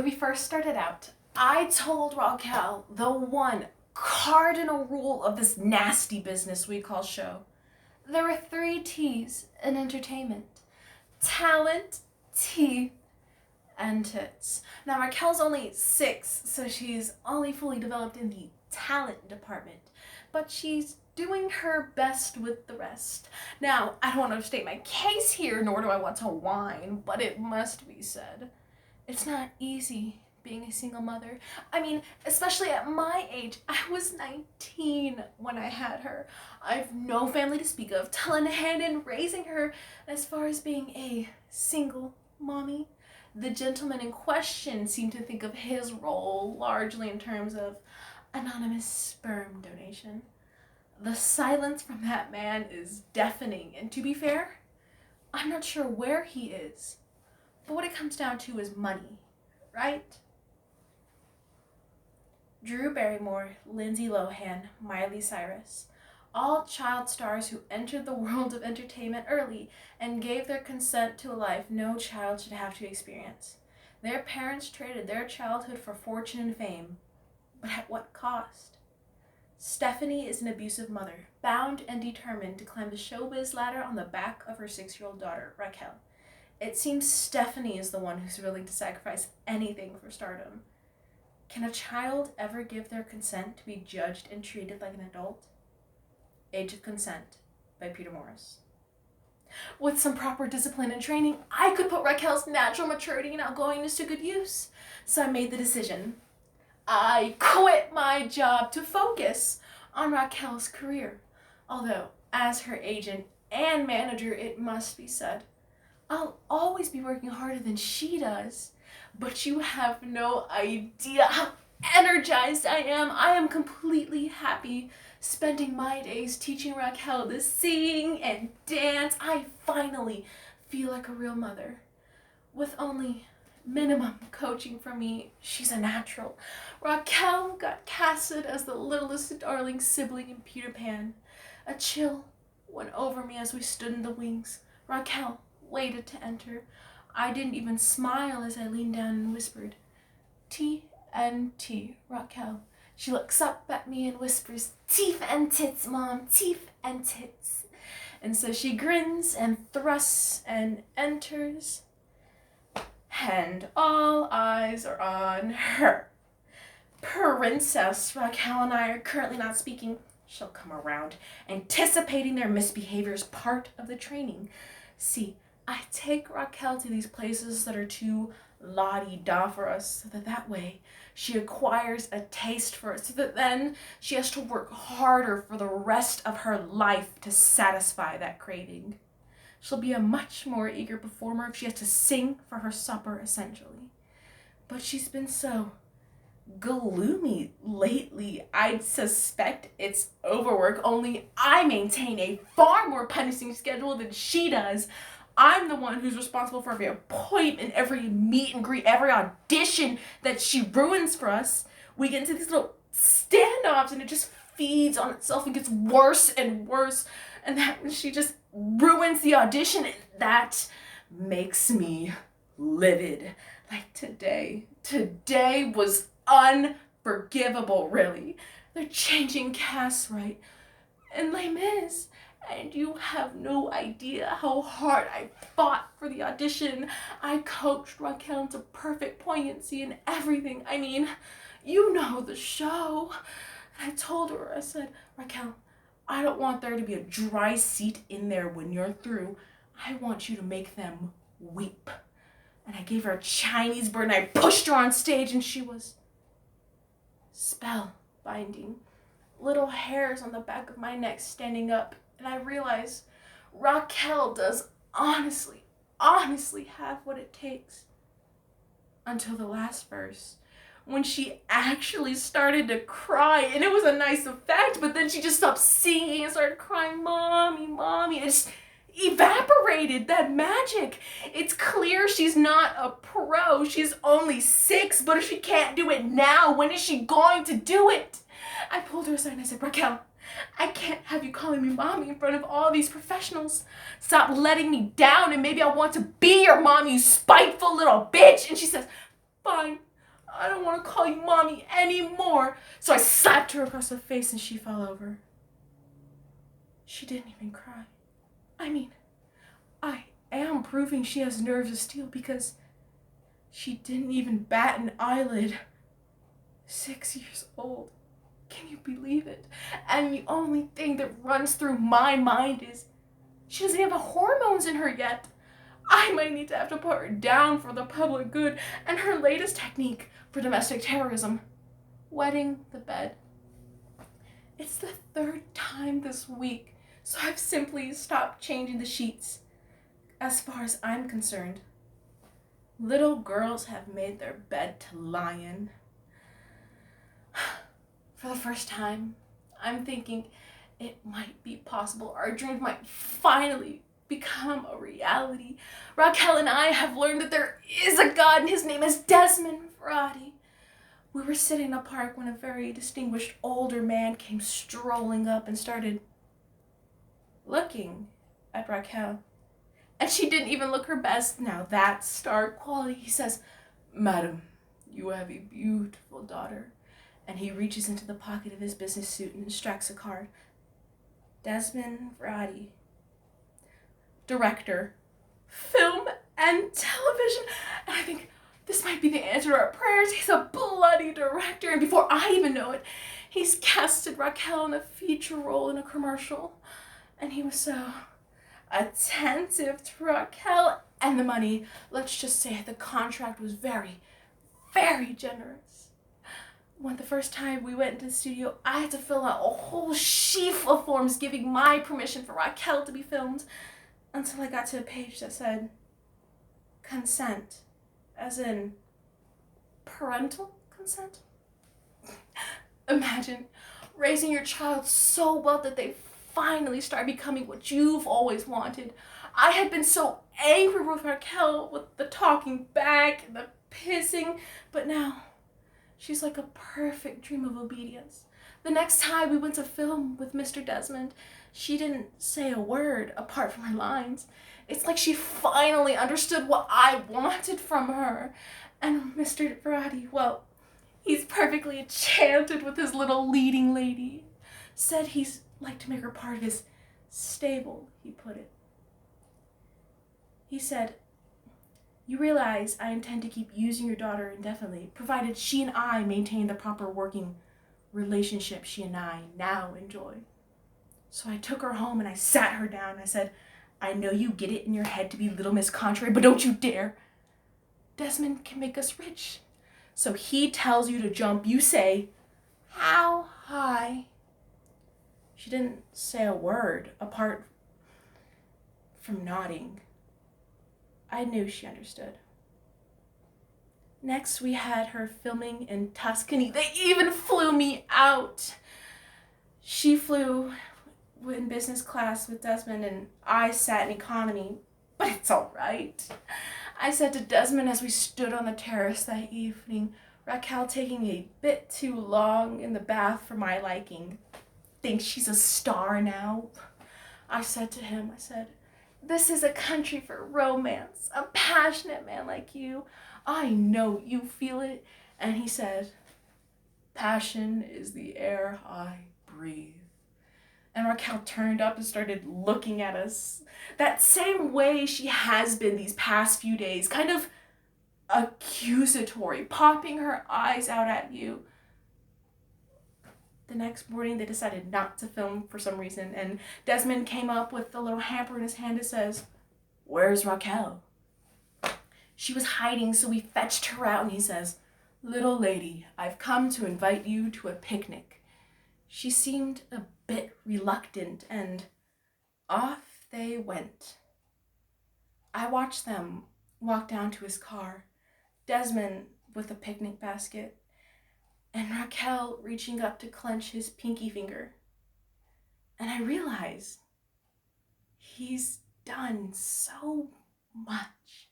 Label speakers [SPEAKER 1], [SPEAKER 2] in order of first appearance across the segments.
[SPEAKER 1] When we first started out, I told Raquel the one cardinal rule of this nasty business we call show. There are 3 T's in entertainment: talent, teeth, and tits. Now, Raquel's only 6, so she's only fully developed in the talent department, but she's doing her best with the rest. Now, I don't want to overstate my case here, nor do I want to whine, but it must be said, it's not easy being a single mother. I mean, especially at my age. I was 19 when I had her. I've no family to speak of to lend a hand in raising her. As far as being a single mommy, the gentleman in question seemed to think of his role largely in terms of anonymous sperm donation. The silence from that man is deafening, and to be fair, I'm not sure where he is. But what it comes down to is money, right? Drew Barrymore, Lindsay Lohan, Miley Cyrus, all child stars who entered the world of entertainment early and gave their consent to a life no child should have to experience. Their parents traded their childhood for fortune and fame, but at what cost? Stephanie is an abusive mother, bound and determined to climb the showbiz ladder on the back of her 6-year-old daughter, Raquel. It seems Stephanie is the one who's willing to sacrifice anything for stardom. Can a child ever give their consent to be judged and treated like an adult? Age of Consent by Peter Morris. With some proper discipline and training, I could put Raquel's natural maturity and outgoingness to good use. So I made the decision. I quit my job to focus on Raquel's career. Although, as her agent and manager, it must be said, I'll always be working harder than she does. But you have no idea how energized I am. I am completely happy spending my days teaching Raquel to sing and dance. I finally feel like a real mother. With only minimum coaching from me, she's a natural. Raquel got casted as the littlest darling sibling in Peter Pan. A chill went over me as we stood in the wings. Raquel waited to enter. I didn't even smile as I leaned down and whispered, TNT, Raquel. She looks up at me and whispers, teeth and tits, Mom, teeth and tits. And so she grins and thrusts and enters, and all eyes are on her. Princess Raquel and I are currently not speaking. She'll come around. Anticipating their misbehavior is part of the training. See, I take Raquel to these places that are too la-di-da for us, so that way she acquires a taste for it, so that then she has to work harder for the rest of her life to satisfy that craving. She'll be a much more eager performer if she has to sing for her supper, essentially. But she's been so gloomy lately. I'd suspect it's overwork, only I maintain a far more punishing schedule than she does. I'm the one who's responsible for every appointment, every meet and greet, every audition that she ruins for us. We get into these little standoffs and it just feeds on itself and gets worse and worse. And that she just ruins the audition, and that makes me livid. Like today was unforgivable, really. They're changing cast right in Les Mis. And you have no idea how hard I fought for the audition. I coached Raquel into perfect poignancy and everything. I mean, you know the show. And I told her, I said, Raquel, I don't want there to be a dry seat in there when you're through. I want you to make them weep. And I gave her a Chinese bird and I pushed her on stage and she was spellbinding. Little hairs on the back of my neck standing up. And I realized Raquel does honestly have what it takes. Until the last verse, when she actually started to cry. And it was a nice effect, but then she just stopped singing and started crying, Mommy, Mommy. It just evaporated, that magic. It's clear she's not a pro. She's only 6, but if she can't do it now, when is she going to do it? I pulled her aside and I said, Raquel, I can't have you calling me mommy in front of all these professionals. Stop letting me down and maybe I want to be your mom, you spiteful little bitch. And she says, fine, I don't want to call you mommy anymore. So I slapped her across the face and she fell over. She didn't even cry. I mean, I am proving she has nerves of steel because she didn't even bat an eyelid. 6 years old. Can you believe it? And the only thing that runs through my mind is she doesn't have the hormones in her yet. I might need to have to put her down for the public good and her latest technique for domestic terrorism, wetting the bed. It's the third time this week, so I've simply stopped changing the sheets. As far as I'm concerned, little girls have made their bed to lie in. For the first time, I'm thinking it might be possible. Our dreams might finally become a reality. Raquel and I have learned that there is a God and his name is Desmond Vrati. We were sitting in a park when a very distinguished older man came strolling up and started looking at Raquel. And she didn't even look her best. Now that's star quality. He says, "Madam, you have a beautiful daughter." And he reaches into the pocket of his business suit and extracts a card. Desmond Vrati, director, film and television. And I think this might be the answer to our prayers. He's a bloody director. And before I even know it, he's casted Raquel in a feature role in a commercial. And he was so attentive to Raquel and the money. Let's just say the contract was very, very generous. When the first time we went into the studio, I had to fill out a whole sheaf of forms giving my permission for Raquel to be filmed until I got to a page that said consent, as in parental consent. Imagine raising your child so well that they finally start becoming what you've always wanted. I had been so angry with Raquel with the talking back and the pissing, but now she's like a perfect dream of obedience. The next time we went to film with Mr. Desmond, she didn't say a word apart from her lines. It's like she finally understood what I wanted from her. And Mr. Vrati, well, he's perfectly enchanted with his little leading lady. Said he's like to make her part of his stable, he put it. He said, "You realize I intend to keep using your daughter indefinitely, provided she and I maintain the proper working relationship she and I now enjoy." So I took her home and I sat her down. I said, "I know you get it in your head to be Little Miss Contrary, but don't you dare. Desmond can make us rich. So he tells you to jump. You say, 'How high?'" She didn't say a word apart from nodding. I knew she understood. Next, we had her filming in Tuscany. They even flew me out. She flew in business class with Desmond and I sat in economy, but it's all right. I said to Desmond as we stood on the terrace that evening, "Raquel taking a bit too long in the bath for my liking. Thinks she's a star now." I said to him, "This is a country for romance, a passionate man like you. I know you feel it." And he said, "Passion is the air I breathe." And Raquel turned up and started looking at us that same way she has been these past few days, kind of accusatory, popping her eyes out at you. The next morning, they decided not to film for some reason, and Desmond came up with a little hamper in his hand and says, "Where's Raquel?" She was hiding, so we fetched her out, and he says, "Little lady, I've come to invite you to a picnic." She seemed a bit reluctant, and off they went. I watched them walk down to his car, Desmond with a picnic basket, and Raquel reaching up to clench his pinky finger. And I realized he's done so much.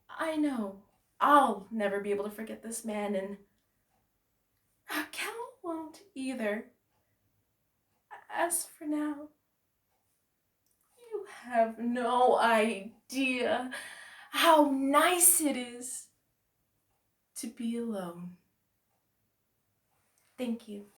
[SPEAKER 1] I know I'll never be able to forget this man, and Raquel won't either. As for now, you have no idea how nice it is to be alone. Thank you.